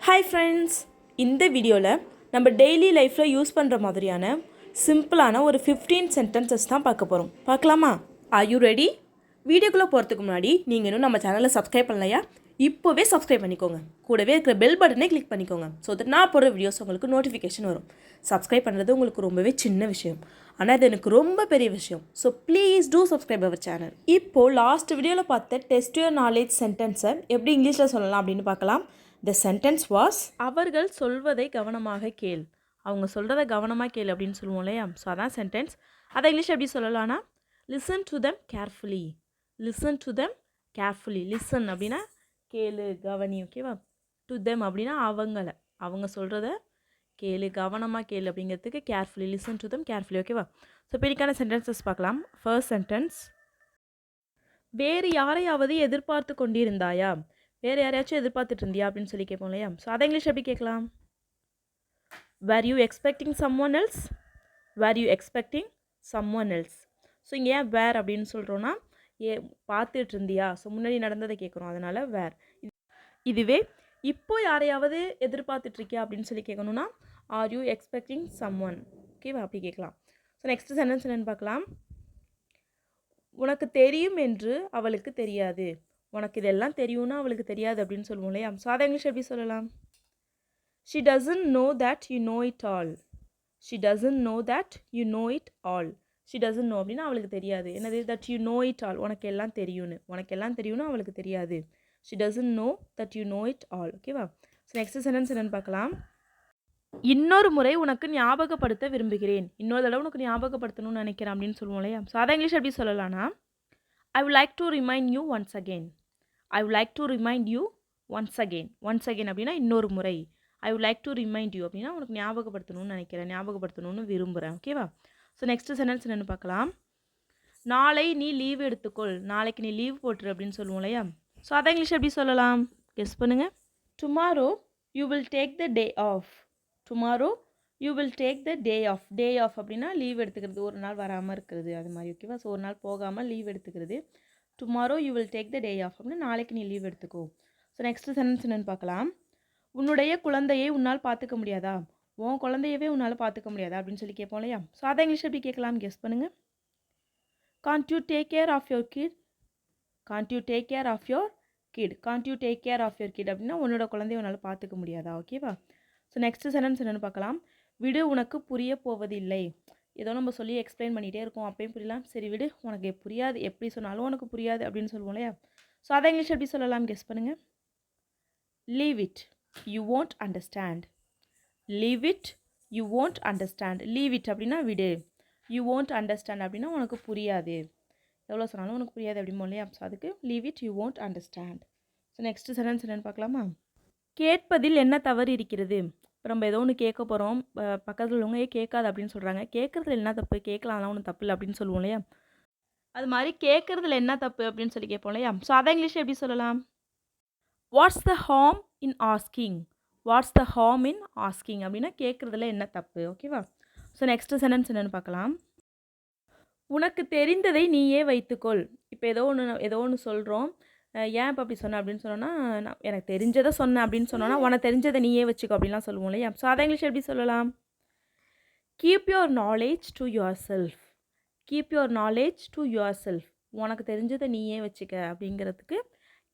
Hi friends, இந்த வீடியோவில் நம்ம டெய்லி லைஃப்பில் யூஸ் பண்ணுற மாதிரியான சிம்பிளான ஒரு 15 சென்டென்சஸ் தான் பார்க்க போகிறோம். பார்க்கலாமா? Are you ready? வீடியோக்குள்ளே போகிறதுக்கு முன்னாடி நீங்கள் இன்னும் நம்ம சேனலை சப்ஸ்கிரைப் பண்ணலையா? இப்போவே சப்ஸ்கிரைப் பண்ணிக்கோங்க. கூடவே இருக்கிற பெல் பட்டனை கிளிக் பண்ணிக்கோங்க. ஸோ தட் நான் போடுற வீடியோஸ் உங்களுக்கு நோட்டிஃபிகேஷன் வரும். சப்ஸ்கிரைப் பண்ணுறது உங்களுக்கு ரொம்பவே சின்ன விஷயம், ஆனால் அது எனக்கு ரொம்ப பெரிய விஷயம். So please do subscribe our channel. இப்போது லாஸ்ட் வீடியோவில் பார்த்த டெஸ்ட் யுவர் நாலேஜ் சென்டென்ஸை எப்படி இங்கிலீஷில் சொல்லலாம் அப்படின்னு பார்க்கலாம். The sentence was, அவர்கள் சொல்வதை கவனமாக கேள். அவங்க சொல்கிறத கவனமாக கேள் அப்படின்னு சொல்லுவோம் இல்லையா? ஸோ அதான் சென்டென்ஸ். அதை இங்கிலீஷ் எப்படி சொல்லலாம்னா, listen to them carefully. Listen to them carefully. Listen அப்படின்னா கேளு, கவனி. ஓகேவா? டு them அப்படின்னா அவங்க சொல்கிறத கேளு, கவனமாக கேளு அப்படிங்கிறதுக்கு carefully. Listen to them carefully. ஓகேவா? ஸோ இப்படிக்கான சென்டென்சஸ் பார்க்கலாம். ஃபர்ஸ்ட் சென்டென்ஸ், வேறு யாரையாவது எதிர்பார்த்து கொண்டிருந்தாயா? வேறு யாரையாச்சும் எதிர்பார்த்துட்டு இருந்தியா அப்படின்னு சொல்லி கேட்போம் இல்லையா? ஸோ அதை இங்கிலீஷ் எப்படி கேட்கலாம்? Where you expecting someone else? Where you expecting someone else? So இங்கே ஏன் வேர் அப்படின்னு சொல்கிறோன்னா, பார்த்துட்டு இருந்தியா? ஸோ முன்னாடி நடந்ததை கேட்குறோம், அதனால் வேர். இதுவே இப்போ யாரையாவது எதிர்பார்த்துட்ருக்கியா அப்படின்னு சொல்லி கேட்கணுன்னா, are you expecting someone? ஓகேவா? அப்படி கேட்கலாம். ஸோ நெக்ஸ்ட் சென்டென்ஸ் என்னென்னு பார்க்கலாம். உனக்கு தெரியும் என்று அவளுக்கு தெரியாது. உனக்கு இதெல்லாம் தெரியும்னா அவளுக்கு தெரியாது அப்படின்னு சொல்லுவோம் இல்லையா? ஸோ அதை இங்கிலீஷ் எப்படி சொல்லலாம்? She doesn't know that you know it all. She doesn't know that you know it all. She doesn't know அப்படின்னா அவளுக்கு தெரியாது. என்னது? That you know it all. உனக்கு எல்லாம் தெரியும்னு அவளுக்கு தெரியாது. She doesn't know that you know it all. ஓகேவா? ஸோ நெக்ஸ்ட் சென்டென்ஸ் என்னென்னு பார்க்கலாம். இன்னொரு முறை உனக்கு ஞாபகப்படுத்த விரும்புகிறேன். இன்னொரு தடவை உனக்கு ஞாபகப்படுத்தணும்னு நினைக்கிறேன் அப்படின்னு சொல்லுவோம் இல்லையா? ஸோ அதை இங்கிலீஷ் எப்படி சொல்லலாம்னா, I would like to remind you once again. I would like to remind you once again. Once again அப்படின்னா இன்னொரு முறை. I would like to remind you அப்படின்னா உனக்கு ஞாபகப்படுத்தணும்னு நினைக்கிறேன், ஞாபகப்படுத்தணும்னு விரும்புகிறேன். ஓகேவா? ஸோ நெக்ஸ்ட் சென்டென்ஸ் என்னென்னு பார்க்கலாம். நாளை நீ லீவ் எடுத்துக்கொள். நாளைக்கு நீ லீவ் போட்டுரு அப்படின்னு சொல்லுவோம் இல்லையா? ஸோ அதை இங்கிலீஷ் எப்படி சொல்லலாம்? கெஸ் பண்ணுங்கள். Tomorrow you will take the day off. Tomorrow you will take the day off. Day off அப்படின்னா லீவ் எடுத்துக்கிறது, ஒரு நாள் வராமல் இருக்கிறது, அது மாதிரி. ஓகேவா? ஸோ ஒரு நாள் போகாமல் லீவ் எடுத்துக்கிறது. Tomorrow you will take the day off அப்படின்னா நாளைக்கு நீ லீவ் எடுத்துக்கோ. ஸோ நெக்ஸ்ட் சென்டென்ஸ் என்னென்னு பார்க்கலாம். உன்னுடைய குழந்தையை உன்னால் பார்த்துக்க முடியாதா? உன் குழந்தையவே உன்னால் பார்த்துக்க முடியாதா அப்படின்னு சொல்லி கேட்போம் இல்லையா? ஸோ அதை இங்கிலீஷ் எப்படி கேட்கலாம்? கெஸ் பண்ணுங்கள். Can't you take care of your kid? Can't you take care of your kid? Can't you take care of your kid அப்படின்னா உன்னோட குழந்தைய உன்னால் பார்த்துக்க முடியாதா? ஓகேவா? ஸோ நெக்ஸ்ட் சென்டென்ஸ் என்னென்னு பார்க்கலாம். விடு, உனக்கு புரிய போவதில்லை. ஏதோ நம்ம சொல்லி எக்ஸ்பிளைன் பண்ணிகிட்டே இருக்கோம், அப்பயும் புரியலாம். சரி விடு, உனக்கு புரியாது, எப்படி சொன்னாலும் உனக்கு புரியாது அப்படின்னு சொல்லுவோம் இல்லையா? ஸோ அதை இங்கிலீஷ் எப்படி சொல்லலாம்? கெஸ் பண்ணுங்கள். Leave it, you won't understand. Leave it, you won't understand. Leave it அப்படின்னா விடு. யூ won't அண்டர்ஸ்டாண்ட் அப்படின்னா உனக்கு புரியாது, எவ்வளோ சொன்னாலும் உனக்கு புரியாது அப்படிமோ இல்லையா? ஸோ அதுக்கு leave it, you won't understand. So next sentence என்னென்னு பார்க்கலாமா. கேட்பதில் என்ன தவறு இருக்கிறது? இப்போ நம்ம ஏதோ ஒன்று கேட்க போகிறோம், பக்கத்தில் உள்ளவங்க கேட்காது அப்படின்னு சொல்கிறாங்க. கேட்குறதுல என்ன தப்பு? கேட்கலாம், அதெல்லாம் ஒன்றும் தப்பு இல்லை அப்படின்னு சொல்லுவோம் இல்லையா? அது மாதிரி கேட்குறதுல என்ன தப்பு அப்படின்னு சொல்லி கேட்போம் இல்லையா? ஸோ அதை இங்கிலீஷ் எப்படி சொல்லலாம்? What's the harm in asking? What's the harm in asking அப்படின்னா கேட்குறதுல என்ன தப்பு? ஓகேவா? ஸோ நெக்ஸ்ட் சென்டென்ஸ் என்னென்னு பார்க்கலாம். உனக்கு தெரிந்ததை நீயே வைத்துக்கொள். இப்போ ஏதோ ஒன்று சொல்கிறோம், ஏன் இப்போ அப்படி சொன்னேன் அப்படின்னு சொன்னோன்னா, நான் எனக்கு தெரிஞ்சதை சொன்னேன் அப்படின்னு சொன்னோன்னா, உனக்கு தெரிஞ்சதை நீயே வச்சுக்கோ அப்படின்லாம் சொல்லுவோம் இல்லையா? ஸோ அதை இங்கிலீஷ் எப்படி சொல்லலாம்? Keep your knowledge to your self. Keep your knowledge to your self. உனக்கு தெரிஞ்சதை நீயே வச்சுக்க அப்படிங்கிறதுக்கு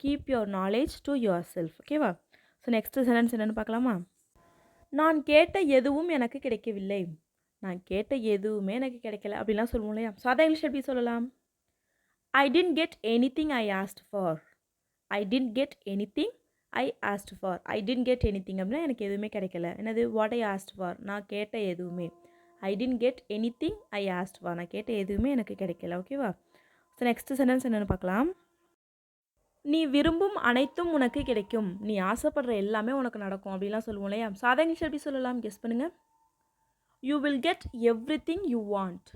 keep your knowledge to your self. ஓகேவா? ஸோ நெக்ஸ்ட் சென்டென்ஸ் என்னென்னு பார்க்கலாமா. நான் கேட்ட எதுவும் எனக்கு கிடைக்கவில்லை. நான் கேட்ட எதுவுமே எனக்கு கிடைக்கல அப்படின்லாம் சொல்லுவோம் இல்லையா? ஸோ அதை இங்கிலீஷ் எப்படி சொல்லலாம்? I didn't get anything I asked for. I didn't get anything I asked for. I didn't get anything அப்படின்னா எனக்கு எதுவுமே கிடைக்கல. என்னது? What I asked for. நான் கேட்ட எதுவுமே. I didn't get anything I asked for. நான் கேட்ட எதுவுமே எனக்கு கிடைக்கல. ஓகேவா? ஸோ நெக்ஸ்ட் சென்டென்ஸ் என்னென்னு பார்க்கலாம். நீ விரும்பும் அனைத்தும் உனக்கு கிடைக்கும். நீ ஆசைப்படுற எல்லாமே உனக்கு நடக்கும் அப்படின்லாம் சொல்லுவோம் இல்லையா? ஸோ அதை இங்கிலீஷ் எப்படி சொல்லலாம்? கெஸ் பண்ணுங்கள். You will get everything you want.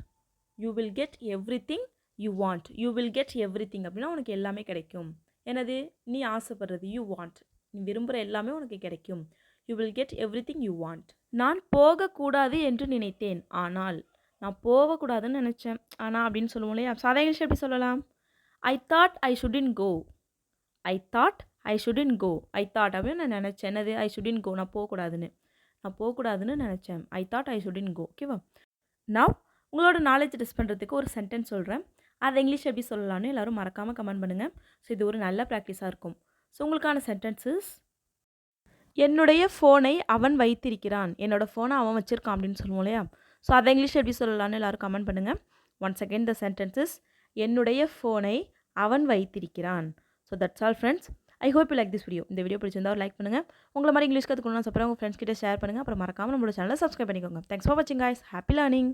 You will get everything you want. You will get everything அப்படின்னா உனக்கு எல்லாமே கிடைக்கும். என்னது? நீ ஆசைப்படுறது, you want. நீ விரும்புகிற எல்லாமே உனக்கு கிடைக்கும். You will get everything you want. நான் போகக்கூடாது என்று நினைத்தேன், ஆனால். நான் போகக்கூடாதுன்னு நினச்சேன், ஆனால் அப்படின்னு சொல்லுவோம் இல்லையா? ஸோ அதை இங்கிலீஷ் எப்படி சொல்லலாம்? I thought I shouldn't go. I thought I shouldn't go. I thought அப்படின்னு நான் நினச்சேன். என்னது? I shouldn't go. நான் போகக்கூடாதுன்னு நினச்சேன். I thought I shouldn't go. ஓகேவா? நவ் உங்களோட நாலேஜ் டெஸ்ட் பண்ணுறதுக்கு ஒரு சென்டென்ஸ் சொல்கிறேன். அதை இங்கிலீஷ் எப்படி சொல்லலாம்னு எல்லோரும் மறக்காமல் கமெண்ட் பண்ணுங்கள். ஸோ இது ஒரு நல்ல ப்ராக்டிஸாக இருக்கும். ஸோ உங்களுக்கான சென்டென்சஸ்: என்னுடைய ஃபோனை அவன் வைத்திருக்கிறான். என்னோடய ஃபோனை அவன் வச்சுருக்கான் அப்படின்னு சொல்லுவோம் இல்லையா? ஸோ அதை இங்கிலீஷ் எப்படி சொல்லலாம்னு எல்லோரும் கமெண்ட் பண்ணுங்கள். ஒன்ஸ் அகெயின் த சென்டென்சஸ்: என்னுடைய ஃபோனை அவன் வைத்திருக்கிறான். So that's all friends. I hope you like this video. இந்த வீடியோ பிடிச்சிருந்தா ஒரு லைக் பண்ணுங்கள். உங்களை மாதிரி இங்கிலீஷ் கற்றுக்கணும்னு அப்புறம் உங்கள் ஃப்ரெண்ட்ஸ் கிட்ட ஷேர் பண்ணுங்கள். அப்புறம் மறக்காமல் நம்மளோட சேனலை சப்ஸ்கிரைப் பண்ணிக்கோங்க. தேங்க்ஸ் ஃபார் வாட்சிங் கைஸ். Happy learning.